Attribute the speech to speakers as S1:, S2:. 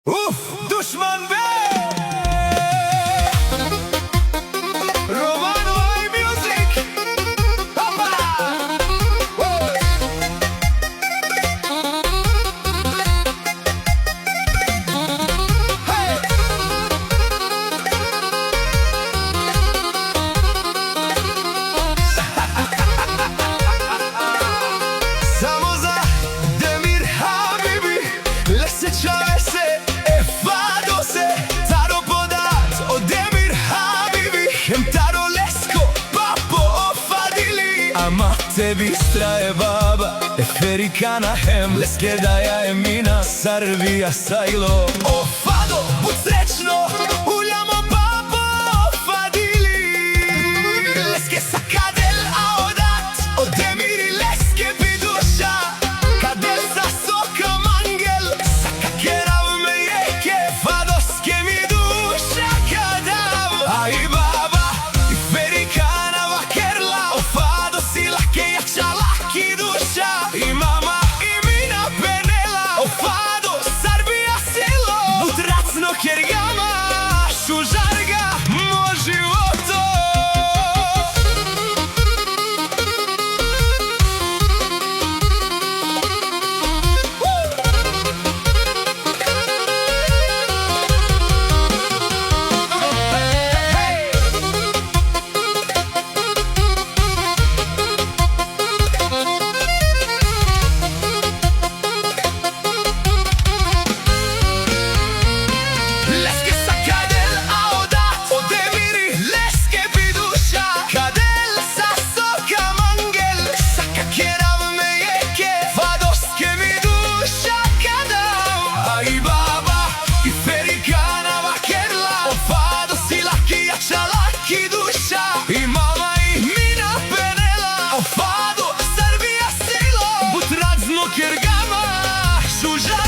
S1: Dušman B Romano i Music Opa Hey Samo za Demir Habibi Lese čave Taro podat od Demir Habibi Taro lesko papo ofadili Ama tebi straje baba Eferikana hem Leske daja emina Sarvija sajlo Ofado, bud srećno Uljamo papo ofadili Leske sa kadel a odat od Demiri leske biduša Kadel sa soka mangel Sa kakera Ai baba, Ferikana vakerla Ofado si lake jača laki duša I mama i mina penela Ofado, Sarbija silo Utracno kergama Šužarga, moj životo Ai baba, Ferikana vakerla Ofado si laki jača laki duša I mama i mina penela Ofado, Sarbija silo Bud razno kergama Šuža